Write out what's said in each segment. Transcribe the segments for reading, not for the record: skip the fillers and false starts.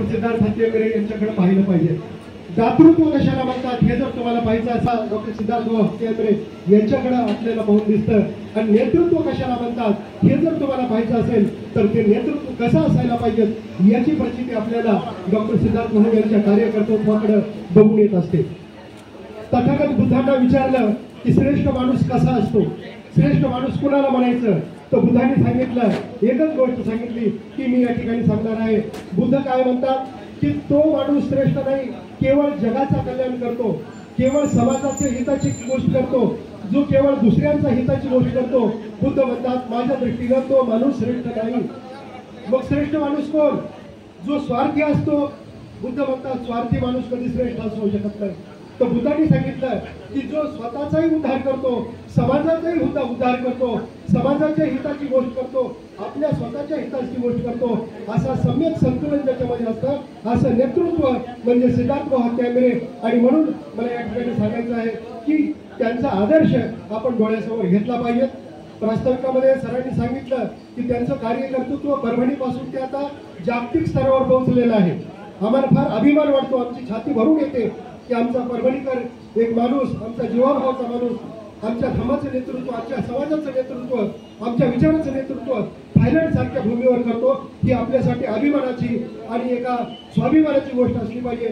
सिद्धार्थ हत्यारे यांच्याकडे पाहिलं पाहिजे। दातृत्व कशाला म्हणतात हे जर तुम्हाला पाहिजे असेल डॉक्टर सिद्धार्थ हत्यारे यांच्याकडे आपल्याला पाहून दिसतं। आणि नेतृत्व कशाला म्हणतात हे जर तुम्हाला पाहिजे असेल तर ते नेतृत्व कसं असायला पाहिजे याची प्रचिती आपल्याला डॉक्टर सिद्धार्थ यांच्या कार्यकर्तृत्वाकडे बघून येत असते। तथागत बुद्धांना विचारलं की श्रेष्ठ माणूस कसा असतो, श्रेष्ठ माणूस कुणाला म्हणायचं, तर बुद्धांनी सांगितलं, एकच गोष्ट सांगितली की मी या ठिकाणी सांगणार आहे। बुद्ध काय म्हणतात की तो माणूस श्रेष्ठ नाही केवळ जगाचा कल्याण करतो, केवळ समाजाच्या हिताची गोष्ट करतो, जो केवळ दुसऱ्यांच्या हिताची गोष्ट करतो। बुद्ध म्हणतात माझ्या दृष्टीने तो माणूस श्रेष्ठ नाही। मग श्रेष्ठ माणूस कोण? जो स्वार्थी असतो। बुद्ध म्हणतात स्वार्थी माणूस कधी श्रेष्ठ असू शकत नाही। तर बुद्धांनी सांगितलं की जो स्वतःचाही उद्धार करतो, समाजाचाही उद्धार करतो, समाजाच्या हिताची गोष्ट करतो, आपल्या स्वतःच्या हिताची गोष्ट करतो, असा सम्यक संतुलन ज्याच्यामध्ये असतं असं नेतृत्व म्हणजे सिद्धार्थ हत्यारे। आणि म्हणून मला या ठिकाणी सांगायचं आहे की त्यांचा आदर्श आपण डोळ्यासमोर घेतला पाहिजे। प्रास्ताविकामध्ये सरांनी सांगितलं की त्यांचं कार्यकर्तृत्व परभणीपासून ते आता जागतिक स्तरावर पोहोचलेलं आहे। आम्हाला फार अभिमान वाटतो, आमची छाती भरून येते की आमचा परभणीकर एक माणूस, आमचा जीवाभावाचा माणूस, आमच्या धर्माचं नेतृत्व, आमच्या समाजाचं नेतृत्व, आमच्या विचाराचं नेतृत्व थायलंड सारख्या भूमीवर करतो। ही आपल्यासाठी अभिमानाची आणि एका स्वाभिमानाची गोष्ट असली पाहिजे।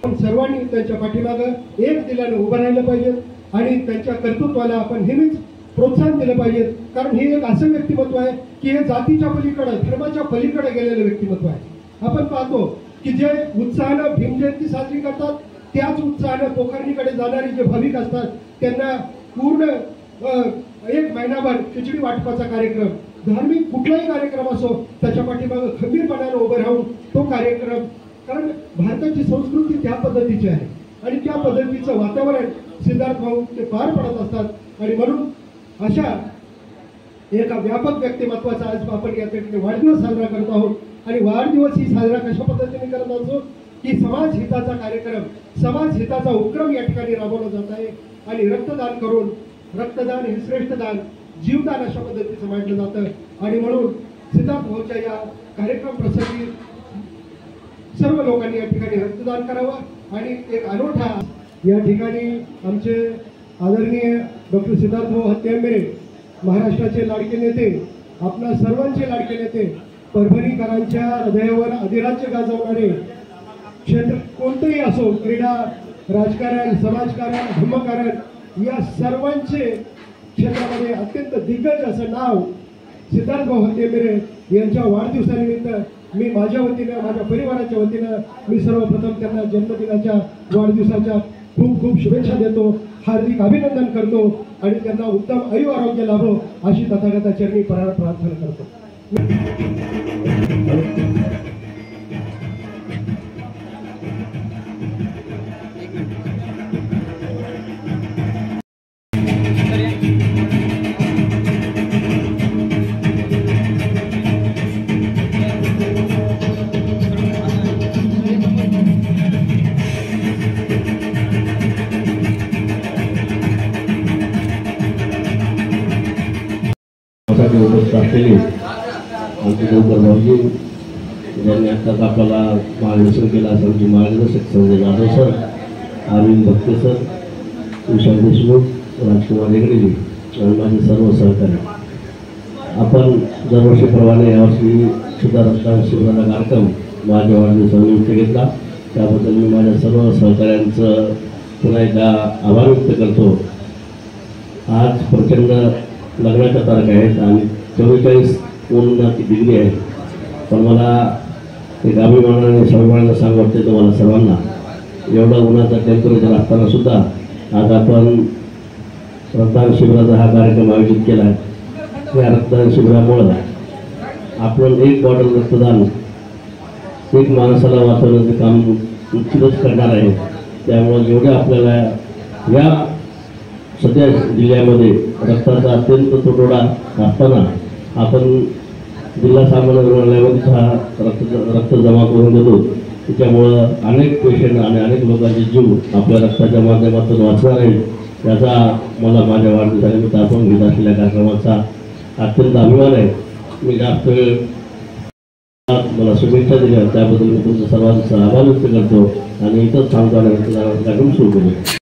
पण सर्वांनी त्यांच्या पाठीमागं एक दिल्याने उभं राहिलं पाहिजे आणि त्यांच्या कर्तृत्वाला आपण नेहमीच प्रोत्साहन दिलं पाहिजे। कारण हे एक असं व्यक्तिमत्व आहे की हे जातीच्या पलीकडे, धर्माच्या पलीकडे गेलेलं व्यक्तिमत्व आहे। आपण पाहतो की जे उत्साहानं भीमजयंती साजरी करतात त्याच उत्साहानं पोखरणीकडे जाणारे जे भाविक असतात त्यांना पूर्ण एक महिनाभर खिचडी वाटपाचा कार्यक्रम, धार्मिक कुठलाही कार्यक्रम असो त्याच्या पाठीमागे खंबीरपणाने उभं राहून तो कार्यक्रम, कारण भारताची संस्कृती त्या पद्धतीची आहे आणि त्या पद्धतीचं वातावरण सिद्धार्थ भाऊ ते पार पडत असतात। आणि म्हणून अशा एका व्यापक व्यक्तिमत्वाचा आज आपण या ठिकाणी वाढदिवस साजरा करत आहोत। आणि वाढदिवस ही साजरा कशा पद्धतीने करत असतो की समाज हिताचा कार्यक्रम, समाज हिताचा उपक्रम या ठिकाणी राबवला जात आहे। आणि रक्तदान करून, रक्तदान हे श्रेष्ठ दान, जीवदान अशा पद्धतीचं मांडलं जातं। आणि म्हणून सिद्धार्थ भाऊच्या या कार्यक्रम प्रसंगी सर्व लोकांनी या ठिकाणी रक्तदान करावं आणि एक अनोठा या ठिकाणी आमचे आदरणीय डॉक्टर सिद्धार्थ भाऊ हत्यारे महाराष्ट्राचे लाडके नेते, आपल्या सर्वांचे लाडके नेते, परभणीकरांच्या हृदयावर अधिराज्य गाजवणारे, क्षेत्र कोणतेही असो, क्रीडा, राजकारण, समाजकारण, धर्मकारण या सर्वांचे क्षेत्रामध्ये अत्यंत दिग्गज असं नाव सिद्धार्थ भाऊ हत्यारे यांच्या वाढदिवसानिमित्त मी माझ्या वतीनं, माझ्या परिवाराच्या वतीनं मी सर्वप्रथम त्यांना जन्मदिनाच्या वाढदिवसाच्या खूप खूप शुभेच्छा देतो, हार्दिक अभिनंदन करतो आणि त्यांना उत्तम आयु आरोग्य लाभो अशी तथागताचरणी प्रार्थना करतो। आमचे डॉक्टर भाऊजी ज्यांनी आत्ताच आपल्याला मार्गदर्शन केलं असं आमचे मार्गदर्शक संजय जाधव सर, अरविंद भक्ते सर, विशाल देशमुख, राजकुमार हेगडेजी आणि माझे सर्व सहकारी। आपण दरवर्षीप्रमाणे यावर्षी सुद्धा रक्तदान शिबिराचा कार्यक्रम माझ्या वाढदिवसानिमित्त घेतला, त्याबद्दल मी माझ्या सर्व सहकाऱ्यांचं पुन्हा एकदा आभार व्यक्त करतो। आज प्रचंड लग्नाच्या तारखा आहेत आणि 44 उन्हाची डिग्री आहे, पण मला एक अभिमानाने स्वाभिमानाने सांगू वाटते तुम्हाला सर्वांना, एवढा उन्हाचा टेम्परेचर असताना सुद्धा आज आपण रक्तदान शिबिराचा हा कार्यक्रम आयोजित केला आहे। या रक्तदान शिबिरामुळं आपण एक बॉटल रक्तदान एक माणसाला वाचवण्याचं काम निश्चितच करणार आहे। त्यामुळे जेवढ्या आपल्याला या सध्या जिल्ह्यामध्ये रक्ताचा अत्यंत तुटवडा असताना आपण जिल्हा सामान्य रुग्णालयामध्ये हा रक्त जमा करून देतो, त्याच्यामुळं अनेक पेशंट आणि अनेक लोकांचे जीव आपल्या रक्ताच्या माध्यमातून वाचणार आहेत। याचा मला माझ्या वाढदिवसानिमित्त आपण घेत असलेल्या कार्यक्रमाचा अत्यंत अभिमान आहे। मी जास्त वेळ मला शुभेच्छा दिल्या त्याबद्दल मी तुमच्या सर्वांचा आभार व्यक्त करतो आणि इथंच थांबतो आणि कार्यक्रम सुरू करू.